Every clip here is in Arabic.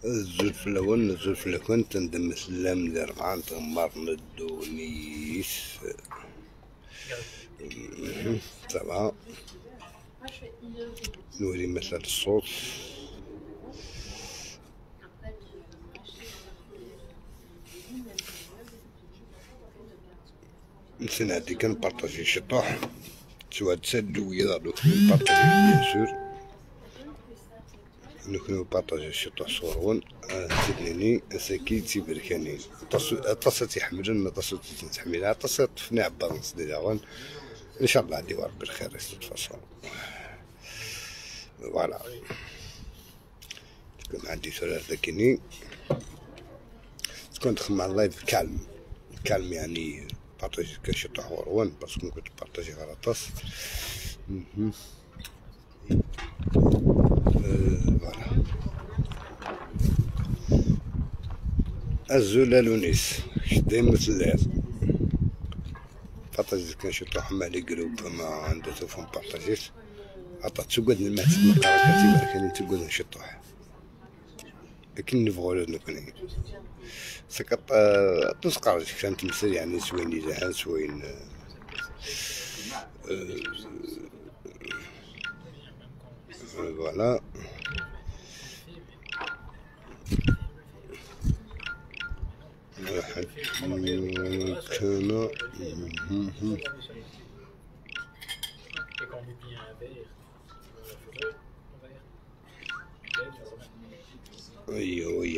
الزلف الأول الزلف الأول تندم سلام لربعان تغمر ندونيس سبعة نوري مثل الصوت نسينا هادي كنبارطاجي شطوح سواء تسدو ولا نبارطاجي بيان سور نكونو بارطاجي شطوح صورون تبنيني اساكي تيبركاني طاسة تيحملن طاسة تنتحملها طاسة تفني عبالنص ديجا ان شاء الله غادي وربي الخير يستفصل فوالا تكون عندي ثلاثة كيني تكون تخدم على اللايف كالم يعني بارطاجي كشطوح وروان باسكو كنت بارطاجي غلطاس فوالا الزولة لونيس دايما مثل بارطاجيت كنشطوح مع لي جروب ما عنده تلفون بارطاجيت عطات تقعد المات نقرا كاتب كاني تقعد نشطوح لكن نبغوا نكون سكت تسقر كانت تمثل يعني سوين نجاحات سوين فوالا واحد كان ويا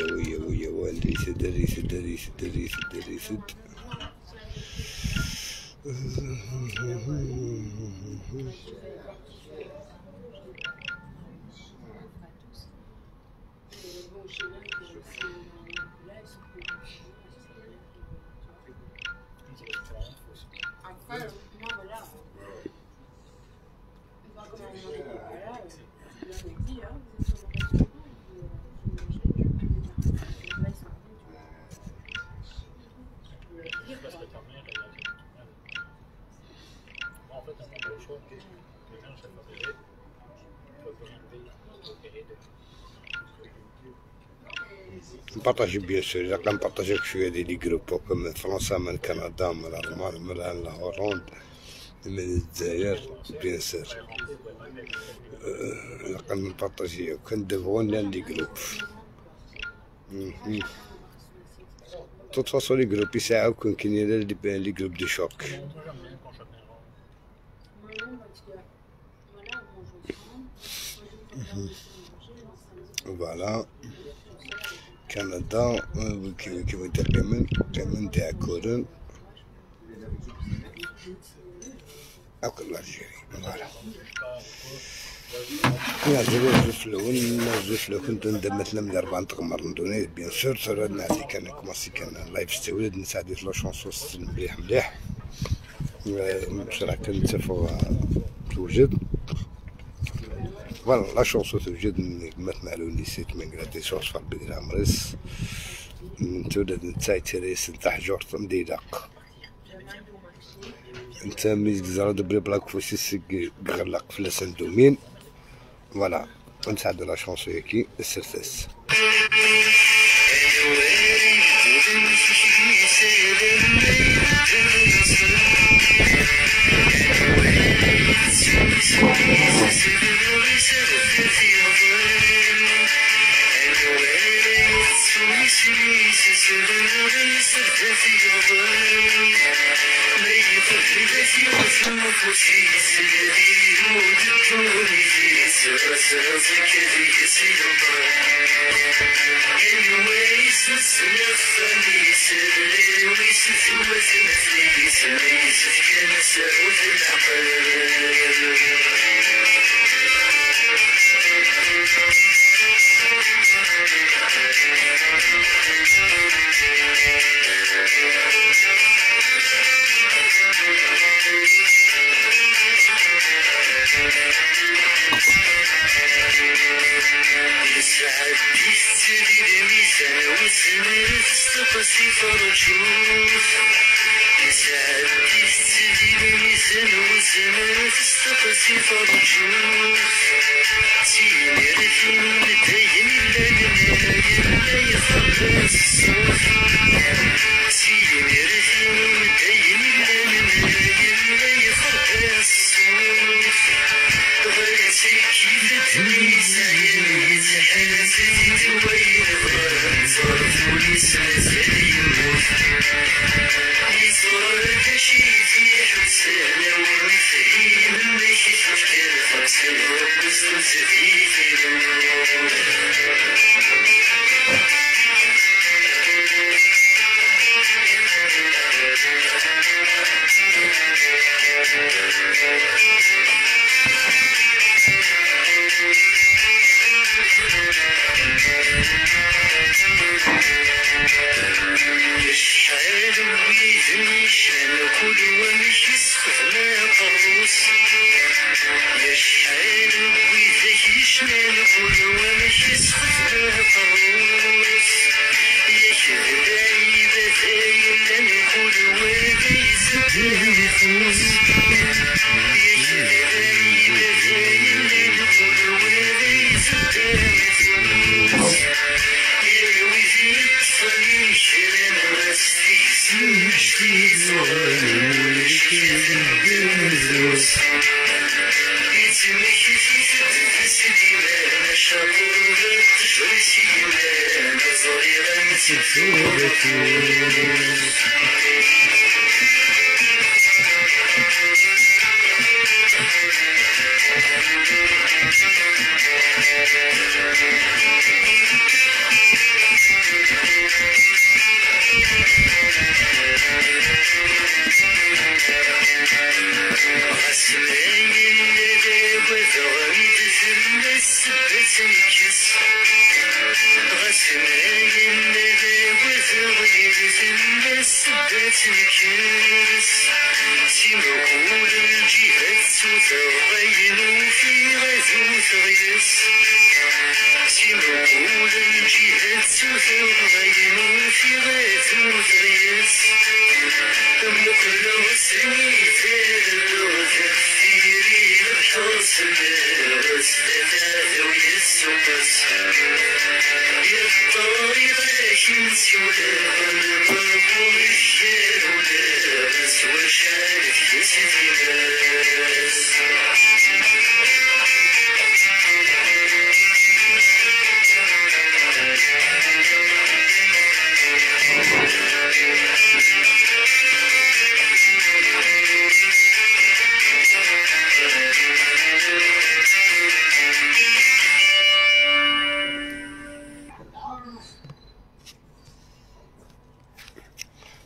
دريسد نبارطاجي بيان سور الا كنبارطاجيو شويه ديال لي جروب من فرنسا من كندا من الالمان من الهولند من الجزائر بيان سور الا كنبارطاجيو كنديفو لي جروب توت فاصون لي جروب يساعدو كون كاينين لي جروب دي شوك فوالا كندا كيما دير كمان تاع كورن هاكا الجيري فوالا الزوج الأول كنت ندير مثلا من 4 تغمر ندوني بيان سور صرنا هادي كان كوماسي كان لايف ستولد نساعد لا شونسوس مليح باش راه كنتفو توجد فوالا لا شونسو توجد مثلا على نسيت من غادي شوش في البداية عمريس تولد نتاع تريس نتاع جور مديدق انت ميز زرا دبري بلاك فوسيس غلق في لسان دومين فوالا نساعدو لا شونسو ياكي السرتاس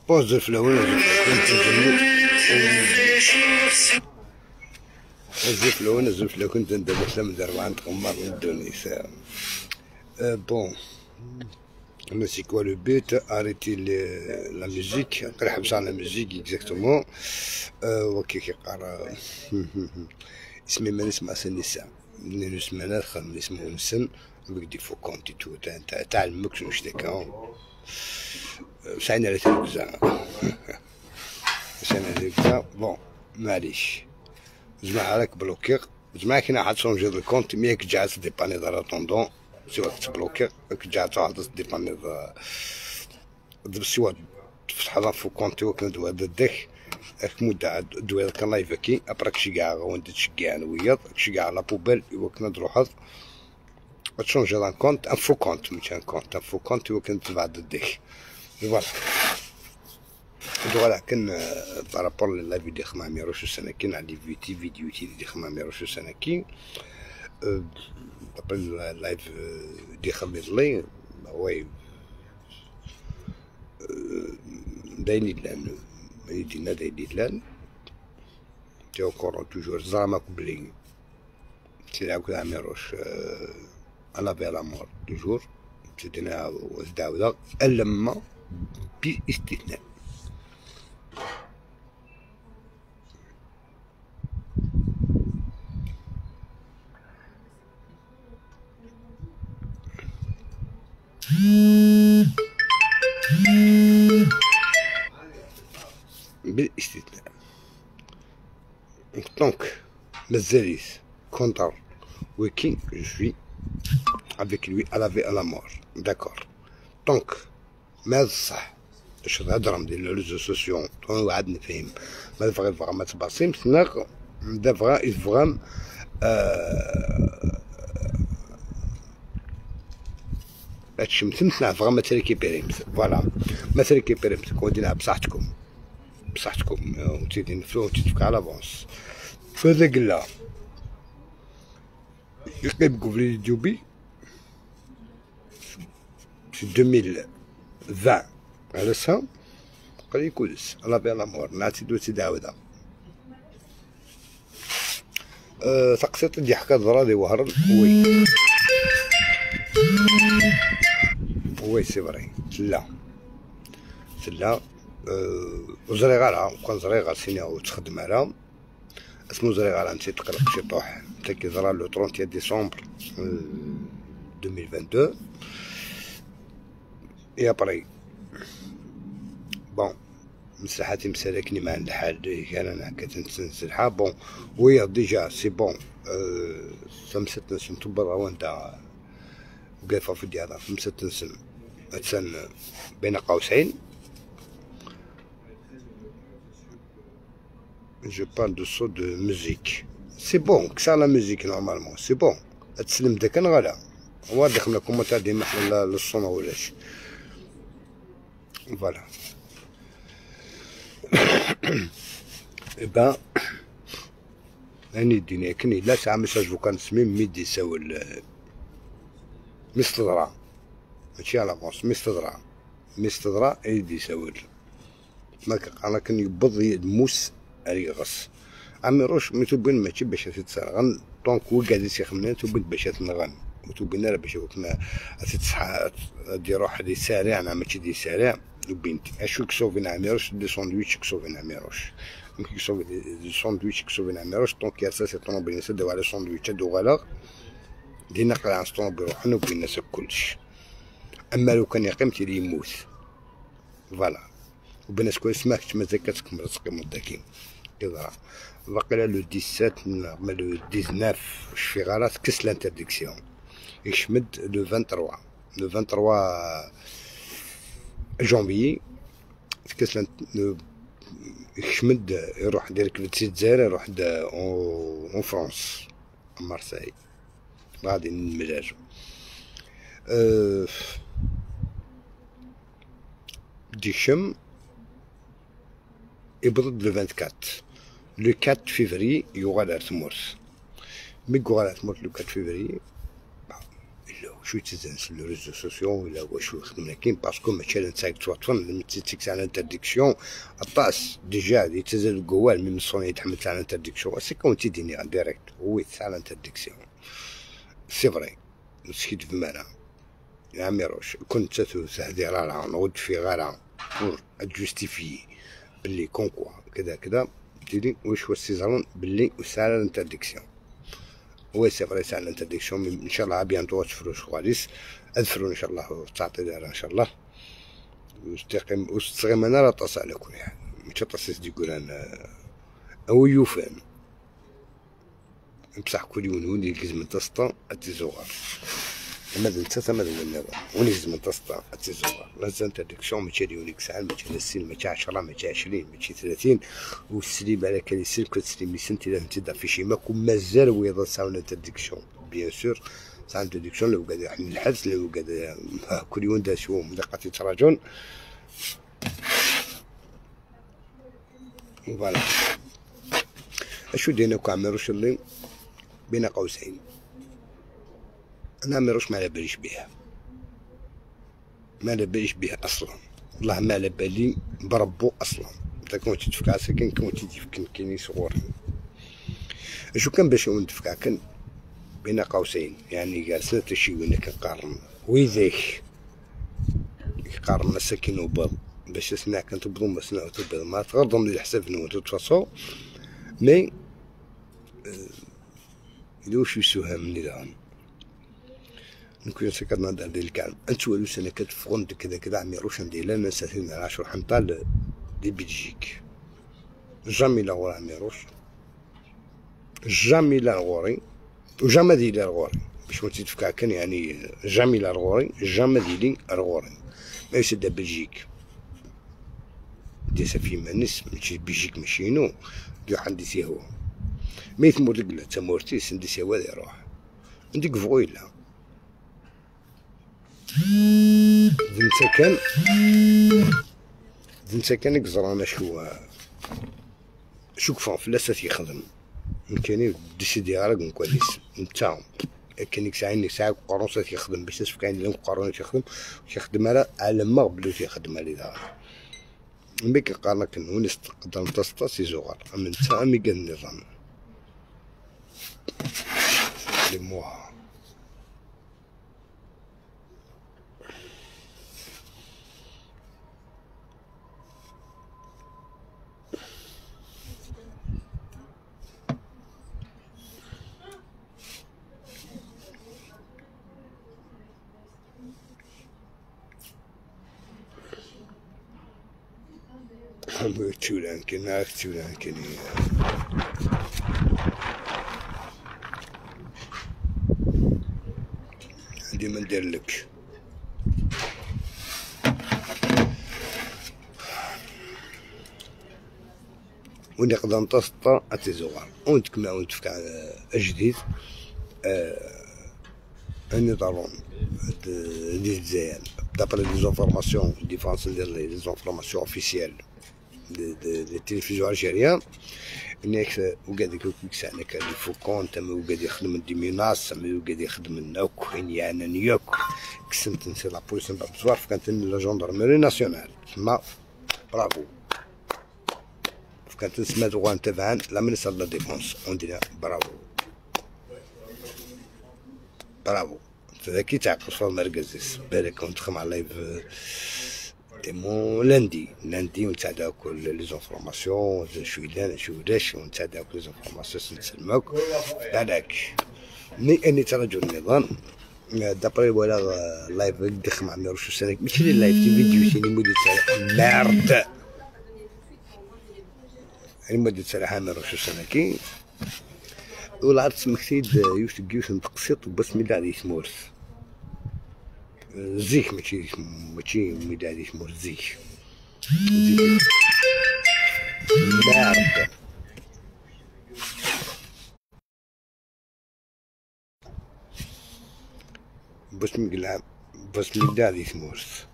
بوز الفلون الزفلة كنت ندير من 4 قمار من الدنيا. بون mais c'est quoi le but? Arrêter la musique, نحبس على la musique exactement. وكي كيقرا اسمي ما نسمع النساء من نسمع خل نسمعو نسن بدي فو كونتي تو تاع المكس واش داك ساينا على تلفزة ساينا على تلفزة. بون معليش جماعة راك بلوكيغ جماعة كينا حد شونجي دو كونت ميك جا تديباني دار اتوندون سوا تبلوكيغ جا تعرض تديباني سوا تفتح هذا فو كونتي وكنا دوا داك مدة دوير كان لايفكي ابراك شي كاع وانت تشكي انا وياك شي كاع لا بوبيل وكنا نروح تشونجي دان كونت ان فو كونت ماشي ان كونت ان فو كونت وكنا تبعد الديك فوالا. فوالا كان بارابور لللايف دي خمامي روشو سناكين على فيديوتي دي خمامي روشو سناكين قبل اللايف دي خمير وي دايني لان يدينا دايني لان تيو كورو توجور زعما قبلي تلاقو عامي روش على بلا مور توجور تدينا وزداودا ألما باستثناء. بالاستثناء دونك مازاليت كونتر ويكين جو سوي avec lui à la vie à la mort d'accord. دونك ماذا الصح باش تهضر ندير لي ريزو سوسيو وعاد نفهم ماذا فغا ما تباصيم سناق دا فغا يفغام هادشي مثمتنا فغا ما تريكيبيريمت فوالا ما تريكيبيريمت كون دينا بصحتكم وتيدي نفلو وتدفك على لافونس فهذا قلا يقيم كوفلي ديوبي في 2020 على سا قال يكولس الله بيا لامور نعطي دوتي داودا تقسيط دي حكا ضرالي وهرن وي سي فري سلا وزريغالا كان زريغال سينيا وتخدم على اسمو زريغالا نسيت تقلق شي طوح حتى كي زرا لو 31 ديسمبر 2022 اي ابري بون مساحاتي مسالكني مع الحال كان انا هكا تنسلحها بون وي ديجا سي بون فمست نسن تبرا وانت وقافه في ديالها فمست نسن تسن بين قوسين je parle de saut de musique c'est bon que ça la musique normalement c'est bon تسلم داك غالا واضح من الكومنتات ديما حنا للصون ولاش فوالا با هاني الدنيا كني لا ساعة ميساج فو كان سميم ميدي ساول مستدرا ماشي على فونس مستدرا ايدي ساول ماك انا كن يبض الموس اري غص عمي روش متوبين ماشي باش تتسرغن دونك هو قاعد يسخمنا توبين باش تنغن وتوبينا راه باش كنا تتصحى دير روح دي سارع انا ماشي دي سارع وبنتي اشو كسوفين عميروش دي ساندويتش كسوفين عميروش ممكن كسوفين دي ساندويتش كسوفين عميروش دونك ياسا سي طون بين سدوا على ساندويتش دو غالا دينا قرا عن سطون بروحنا وبين الناس كلش اما لو كان يقيمتي لي يموت فوالا وبناس كويس ماكش مازال كتكمل تقيم داكين كذا باقي لو 17 ما لو 19 شي غلط كس لانترديكسيون يشمد لو 23 جونفيي كس يشمد يروح ديريكت للجزائر يروح اون فرونس مارساي غادي نملاجو ديشم يبرد لو 24 لو 4 فيفري يوغال ارتمورس مي يوغال ارتمورس لو 4 فيفري الا شو يتزن في لو ريزو سوسيو الا واش يخدم لكن باسكو ماشي نتاعك توطفن متيتيك تاع الانترديكسيون الطاس ديجا يتزن القوال من الصون يتحمل تاع الانترديكسيون سي كون تيديني ديريكت هو تاع الانترديكسيون سي فري نسكت في مانا يا عمي روش كنت تهدي راه نود في غالا بور ادجوستيفي بلي كونكوا كذا كذا تيدي واش هو السيزون بلي وسال الانترديكسيون هو سي فري سال الانترديكسيون ان شاء الله بيانتو تفرو خواليس اذفرو ان شاء الله تعطي دارها ان شاء الله وستقيم انا راه طاس على كل حال ماشي طاسيس دي كوران او يوفان بصح كل يوم ولي كزمن تسطا اتيزوغار ماذا انت ماذا النظام ولي كزمن تسطا اتيزوغار لازم انترديكسيون ماشي ليونيك ساعه ماشي 60 ماشي 10 ماشي 20 ماشي 30 والسليم على كان يسلم كتسلم لي سنتي لازم تبدا في شي ماكو مازال ويضا ساعه انترديكسيون بيان سور ساعه انترديكسيون لو قاعد يحمل الحبس لو قاعد كل يوم دا شو مدقه يتراجعون فوالا اشو دينا كاع عمروش اللي بين قوسين انا عمروش ما على باليش بها ما على باليش بها اصلا والله ما على بالي بربو اصلا انت كنت تفكع ساكن كنت تفكن كيني صغور اشو كان باش نتفكع كان بين قوسين يعني قال سنة شي وين كنقارن ويذاك يقارن مساكن وبر باش سنا كنت بضم سنا وتبر ما تغرضهم لي الحساب نو تتفصو مي يدوش يسوها مني دان نكون سكرنا دار ديال الكعب انت ولو سنه كتفغن كذا كذا عمي روش ندير لنا ساتين على 10 حنطال دي بلجيك جامي لا غور عمي روش جامي لا غوري وجامي دي لا غوري باش ما تتفكع كان يعني جامي لا غوري جامي دي لا غوري ما يسد بلجيك دي سفي مانس ماشي بلجيك ماشي نو ديو عندي سي هو ميت مرقلة تمورتيس ندي سوا يروح عندك فويلا انت كان يقزرانا شو كفان فلاسات يخدم كاين ديسي ديالك كويس نتا كاين ساعين ساعه قرونسات يخدم باش نشوف كاين اللي قرونات يخدم على ما بلوت يخدم على دار ملي كنقارن كنوني تقدر تصطا سي زغار اما نتا مي كان النظام لي موا تولان كاين معاك تولان كاين عندي ما ندير لك ونقدر نتسطى اتزوار ونتكمل ونتفك على جديد النظام ديال الجزائر دابري لي زونفورماسيون ديفونس ديال لي زونفورماسيون اوفيسيال دي التلفزيون الجزائريه انك وقاعد يكسعنا كان الفوكون تما وقاعد يخدم دي ميناس تما وقاعد يخدم النوك يعني نيوك كسنت نسي لا بوليس بزوار كانت لا جوندرمري ناسيونال تما برافو كانت تسمى دوغان تبعان لا مينيستر لا ديفونس وندير برافو ذاكي تعقل في المركز بالك كنت خدم على لايف ديمون لاندي ونتعداو كل لي زونفورماسيون شويداش ونتعداو كل لي زونفورماسيون نسلموك هذاك مي اني ترجو النظام دابري ولا لايف دخل مع ميروش سنه ماشي لي لايف تي فيديو سيني موديل تاع ميرد المدة تاعها ميروش سنه ولا عرفت مكتيد يوسف تقسيط بس ميداد يسمورس زيك ماشي ميداد يسمورس زيك مارد بس ميداد يسمورس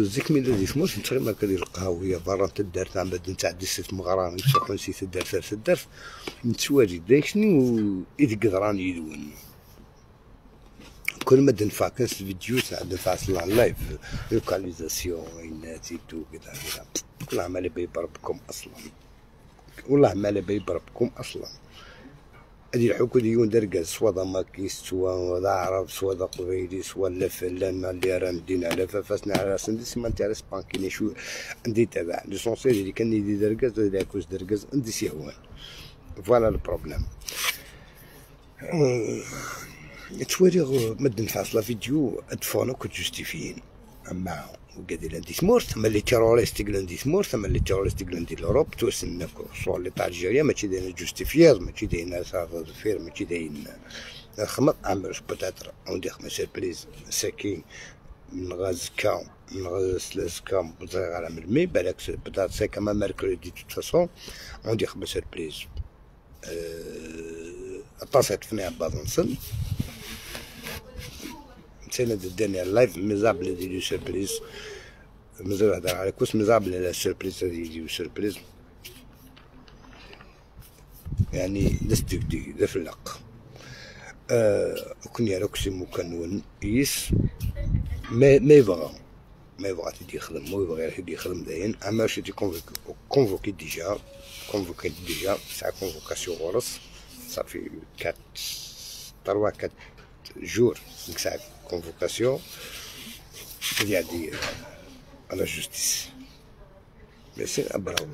زيك ميداد يسمورس نتغي ما كدير القهوية برا تدار تاع بعد نتاع ديسيت مغران نروحو نسيت الدار نتواجد داكشني يتقدران يدون كل ما دنفع كاس الفيديو تاع دنفع صلا لايف لوكاليزاسيون ويناتي تو كذا كل عمال بيبربكم اصلا والله عمال بيبربكم اصلا هادي الحكو ديون دركاز سوا ضماكيس سوا ذا عرب سوا ذا قبيلي سوا لفلان اللي راه ندينا على فاسنا على سندس ما نتاع سبانكيني شو عندي تابع ليسونسيال اللي كان يدي دركاز ولا كوش دركاز عندي سيهوان فوالا البروبليم توالي مد نفاصله فيديو ادفونو كتجوستيفيين اما وقادي لانديس مور ثم اللي تيروريست لانديس مور ثم اللي تيروريست لاندي لوروب توسنك صور اللي تاع الجزائر ماشي داين جوستيفيير ماشي داين فير ماشي داين خمط عمرش بوتاتر عندي خمس سيربريز ساكين من غاز كاو من غاز سلاس كاو بزاف على ملمي بالك بوتاتر سي كما ميركوريدي توت فاسون عندي خمس سيربريز اتصلت فيني بعض نصل نسينا داني اللايف ميزابل ديالو سيربريز مازال نهضر على كوس ميزابل على السيربريز ديالو سيربريز يعني نستبدي ذا فلق كون يراكسي مكنون يس ما يبغى تدي يخدم ما يبغى يدي يخدم داين اما شتي كونفوكي ديجا ساعه كونفوكاسيون غرس صافي 4 جور ساعه كونفوكاسيون ديال على جوستيس ماشي برافو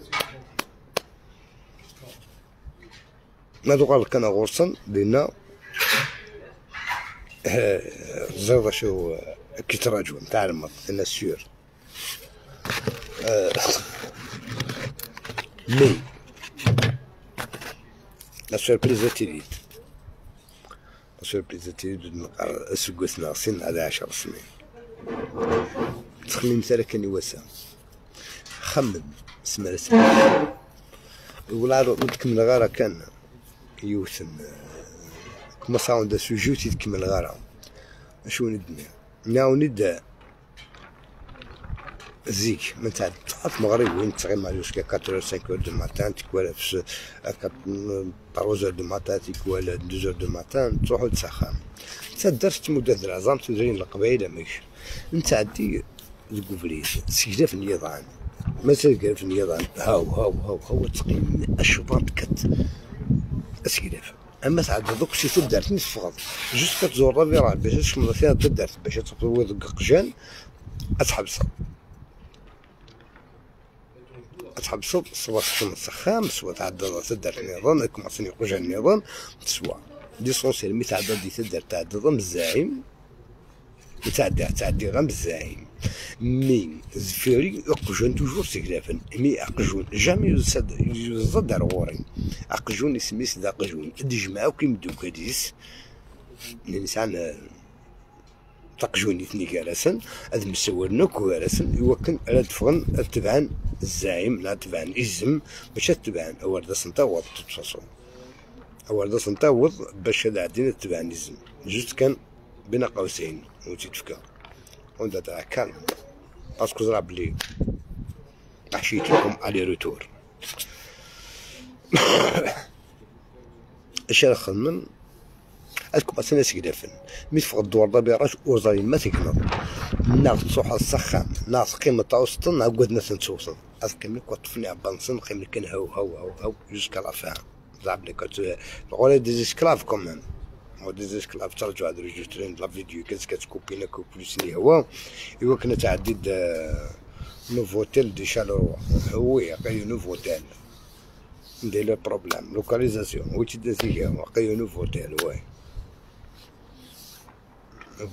نادو قال لك انا غرسن لينا زرده شو كي تراجعوا نتاع المط انا سيور مي لا سوربريز تيريد اسكوس ناقصين على 10 سنين تخمم مثلا كان يوسع خمم سمع ولا نتكمل غير كان يوسن كما صاون دا سوجي تيتكمل غارة اشو ندمي ناوني دا زيك من تاع المغرب وين تغي مع جوسكا 4 5 دو ماتان تكوالا في 3 دو ماتان تكوالا 2 دو ماتان تروحو تسخن تدرت مدة العظام تدرين القبائل ماشي نتعدي الكوفريز سجدة في النيضان ما تلقى في النيضان هاو تقييم الشباط كت اسجدة اما تعدى دوك سي تدرت نصف فقط جوست كتزور رافيرال باش تكمل فيها تدرت باش تطوي قجان أتحبسو سوا تكون سخام سوا تعدى تدرت النظام كما صني قجان النظام سوا ليسونسيال مي تعدى دي تدرت تعدى الزعيم تعدي غير بالزعيم مي زفيري أقجون توجور سكلافن مي أقجون جامي يزد غوري أقجون سميس دا أقجون ديجمعو كيمدو كاديس الإنسان تقجوني ثني كارسن هذا مسورنا كوارسن يوكن على تفغن تبعن الزعيم لا تبعن إزم باش تبعن أول دا سنتاوض تتصاصو أول دا سنتاوض باش هذا عدين تبعن إزم جوست كان بين قوسين وتتفكا وندا تاع كان باسكو زرا بلي حشيت لكم علي روتور اش راه خدمن هادكم اصلا سكدافن مي تفقد الدور ضبيراج وزاري ما تكنض ناخذ صوحة السخام ناخذ قيمة توسط نعقد مثلا توصل قيمة كطفني عبانسن قيمة كان هاو جوسكا لافان زعب لي كت غولي ديزيسكلاف كومون ديزيسكلاف ترجعوا هاد الريجسترين لا فيديو كتكوبينا كوبليسني هو كنا تعديد نوفوتيل دي شالوروا هو قايو نوفوتيل ندير لو بروبليم لوكاليزاسيون ويتي دازيكا قايو نوفوتيل واي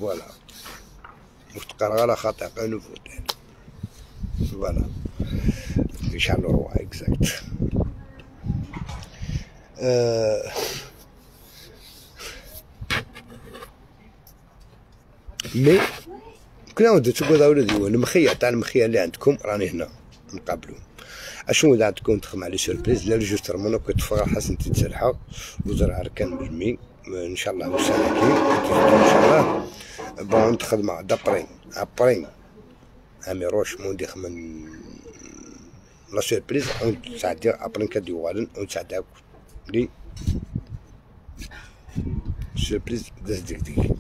فوالا مفتقر على خاطئ قايو نوفوتيل فوالا دي شالوروا اكزاكت مي كنا ودي تقول ولدي المخيا تاع المخيا اللي عندكم راني هنا نقابلو اشنو اذا عندكم تخدم على سوربريز لا ريجسترمون كتفرح حسن تتسرحه وزرع ركان مجمي ان شاء الله مسالكين ان شاء الله بون تخدم دابرين ابرين اميروش موندي خمن لا سوربريز ونساعدك ابرين كدي والن ونساعدك لي سوربريز ديك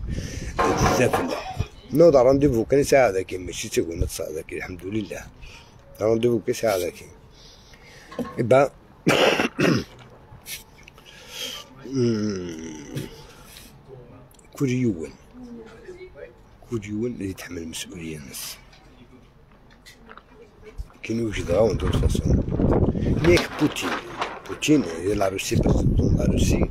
بزاف نوض رونديفو كان ساعة ذاك ماشي تقول ما تصا ذاك الحمد لله رونديفو كان ساعة ذاك يبا كل يوم اللي يتحمل المسؤولية الناس كي نوجد غاون دو فاصون ليك بوتين لا روسي بريزيدون لا روسي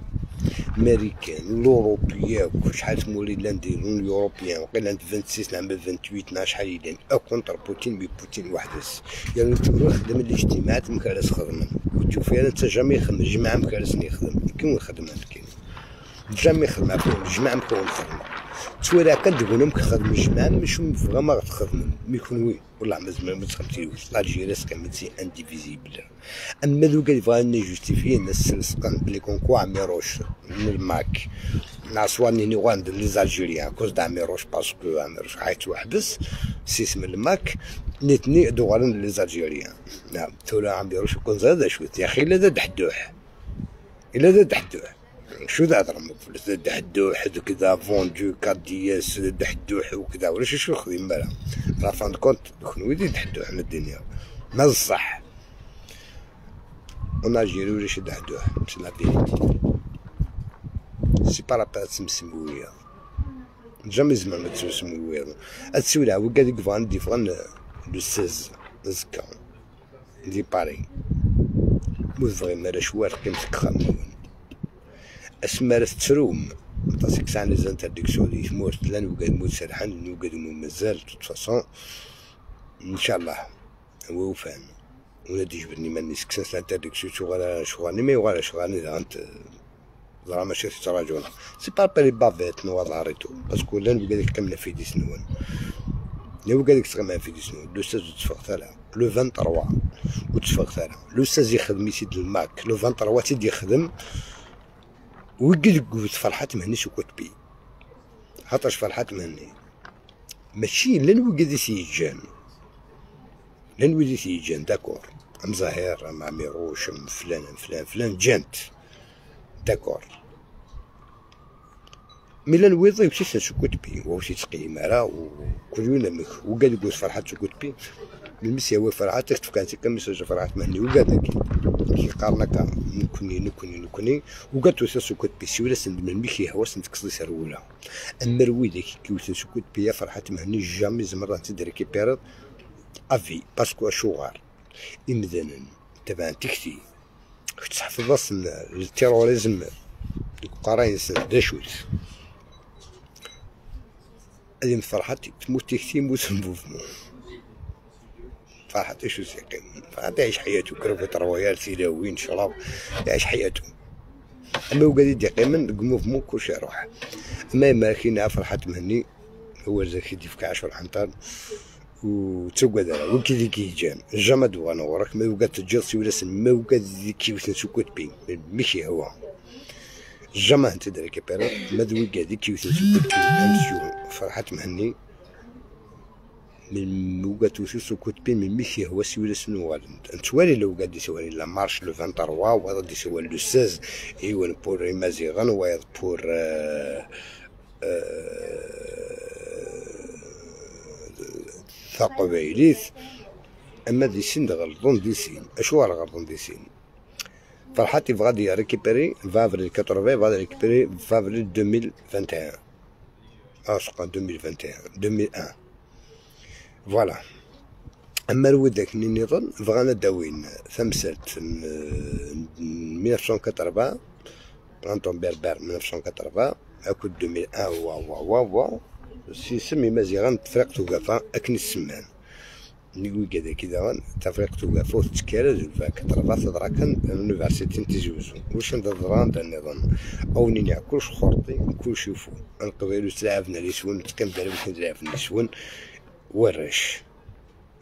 امريكان الاوروبيان شحال تمولي لانديرون اليوروبيان وقيلا عند 26 عام 28 شحال يدين كونتر بوتين بي بوتين وحدس يعني تقولوا خدم الاجتماعات مكارس خدمن وتشوف انا انت جامي يخدم الجماعه مكارس يخدم كيما يخدم كاين جامي يخدم عفوا الجماعه مكون يخدم تسويرا كتقول كخدم الجماعه مش فريمون غتخدم ميكون وي والله مازال ما تخمتيوش لاجيري سي انديفيزيبل اما دوكا يفاني جوستيفي الناس سقن بلي كونكو عميروش من الماك ناسواني ني غاند لي زالجيريان كوز دا عميروش باسكو عميروش حيت وحبس سيس من الماك نتني دوغالن لي زالجيريان نعم تولا عميروش يكون زاد شويه يا اخي الا زاد حدوح شو ذا ضرب فلوس دحدوح كذا فوندو كادياس دحدوح وكذا ولا شو خديم بالها راه فان كونت كون ويدي دحدوح من الدنيا ما الصح اون الجيري ولا شي دحدوح سي لا بي سي با لا بات مسمويه جامي زعما ما تسمويه هادشي هو قال لك فان ديفران لو 16 زكا دي باري مو فريمون راه شوار قيمتك خامون اسمار تروم تاسيك سان لي زانترديكسيون لي مورت لان وقاد موت سرحان وقاد مازال توت فاصون ان شاء الله هو وفان ولا تجبرني ماني سكسان لانترديكسيون شغالني ما يغالى شغالني اذا انت زعما ماشي تراجعون سي با بالي بافيت نوا لاريتو باسكو لان وقادك كامله في دي سنوان لا وقادك تغمى في دي سنوان لو 16 تفاق ثلاثة لو 23 وتفاق ثلاثة لو 16 يخدم يسيد الماك لو 23 تيدي يخدم وقد قلت فرحات مهني سكوت بي خاطرش فرحات مهني ماشي لن وقد سيجان لن وقد سيجان داكور ام زهير ام عميروش ام فلان ام فلان فلان جانت داكور ميلان ويضي وشي سكوت بي وشي تقيم راه وكل يوم وقال قلت فرحات سكوت بي بالمسيا هو فرحات تكتب كانت كمسج فرحات مهني وقال كي قارنك نكوني وقالت وسا سكوت بي سي ولا سند من ميكي هوا سند كسلي سرولا اما رويدك كي وسا سكوت بي فرحات مهني جامي زمرة تدري كي بيرد افي باسكو اشوغار امذانا تبع تكتي تحفظ اصلا التيروريزم قراين داشوت هذه من فرحتي تموت تكتي موت موفمون فرحت ايش يقيم فرحت يعيش حياته كرفة روايال سيلاوين شراب يعيش حياته اما هو قاعد يقيم موفمون كلشي يروح اما كاين فرحات مهني هو زاكي في 10 حنطان وتسوق دارا وكي كيجان جامد وانا وراك ما وقات تجلسي ولا ما وقات كيف نسكت بي ماشي هو جامع تدري كبيرة ما ذوي قاعد كيف نسكت بي امسيو فرحات مهني من وقات سكت بي من ماشي هو سي ولا سنو والد انتوالي لو قاعد يسوالي لا مارش لو 23 وغادي يسوالي لو 16 ايوا بور مازيغان وغادي بور قبايليت اما دي سين غلطون دي سين اشو غلطون دي سين فرحتي غادي ريكيبيري فافريل 80 غادي ريكيبيري فافريل 2021 اسقا 2021 2001 فوالا اما الوداك منين يظن فغانا داوين ثمسات 1980 برانتون بربر 1980 اكو 2001 وا سيسمي مازيغان تفريق توقفا اكن السمان نقول كذا كذا تفريق توقفا وتتكالز الفاك تربا تدراكن اليونيفرسيتي تيجوزو واش ندران دا النظام او نينيا كلش خرطي كلش يفو القبيل تلعبنا لي سون تكمل تلعبنا لي سون ورش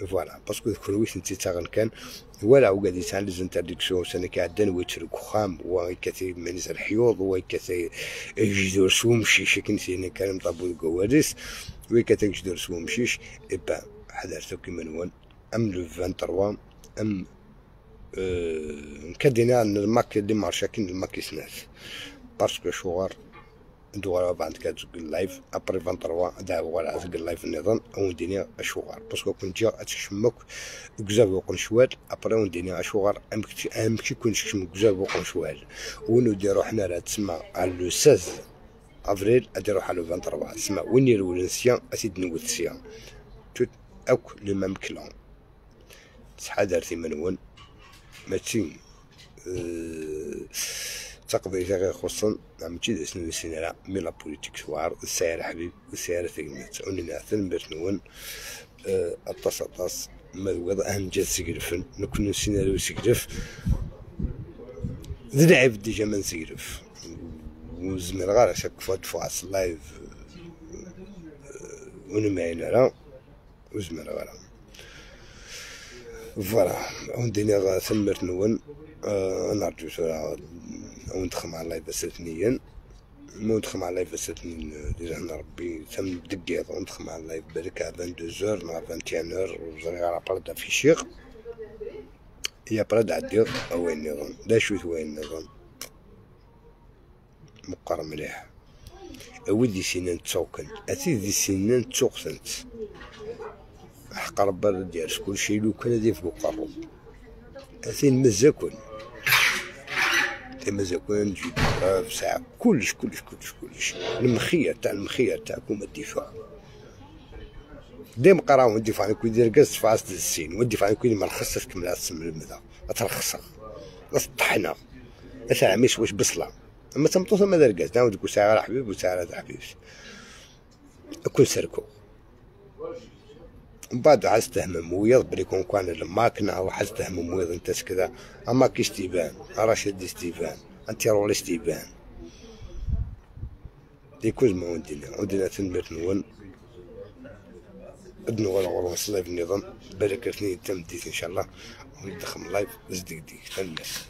فوالا باسكو كرويس نتي تاغن كان ولا وقاد يتعلم زنترديكسيون سنة كعدان ويترك خام وكثير من الحيوض وكثير جدور سومشيش كنسينا كان مطابو الكوارث وكثير جدور سومشيش إبا حضرتو كيما نوان أم لو 23 أم نكدينا الماك اللي مارشاكين الماك يسناس باسكو شوار دوغا بعد كتزق اللايف ابري 23 دا ولا زق اللايف النظام او نديني اشوغار باسكو كنت جا اتشمك كزاف وقن شوال ابري ونديني اشوغار امكي كون شكشم كزاف وقن شوال ونديرو حنا راه تسمى على لو 16 افريل اديرو على 23 تسمى وين الولنسيان اسيد نوتسيان توت اوك لو ميم كلون تحضرتي منون ماشي تقضي غير خصوصا ماشي داسنا السيناريو مي لا بوليتيك سوار السير حبيب والسير ثقمت وننا ثنبت نون التصاطاس ما الوضع اهم جات سيقرفن نكون السيناريو سيقرف ذي لعب ديجا ما نسيقرف وزمر غير شك فوت فاس لايف ونمعين راه وزمر غير فوالا وندينا ثمرت نون نرجو سورة وندخل مع الله بساتنيا وندخل مع الله بساتني ديجا ربي ثم دقيقة وندخل مع الله بارك 22 نهار 21 وزري على بردا في شيخ هي بردا عدير وين النظام دا شويت وين النظام مقر مليح ودي سنان تسوكن أتي سنان تسوقسنت حق ربي ديال كل شيء لو كان دي فوق قرب أتي مزاكن مازال نجي ساعة كلش المخير تاعكم الدفاع ديما قراو الدفاع عن كل دير قص فاس السين والدفاع عن كل ما رخصت كمل تسمى المذا ترخصها طحنا ساعة مش واش بصله اما تمطوط ما دار قص نعاود نقول ساعة حبيب وساعة لا حبيب كل سركو من بعد حس مويض بريكون كان الماكنة أو حس مويض أنت كذا أما كي ستيبان راشد ستيبان أنت رولي ستيبان دي كل ما عندنا تنبت نون ابن ولا ورس لايف النظام بارك اثنين تم ديت إن شاء الله وندخل لايف زديك تنس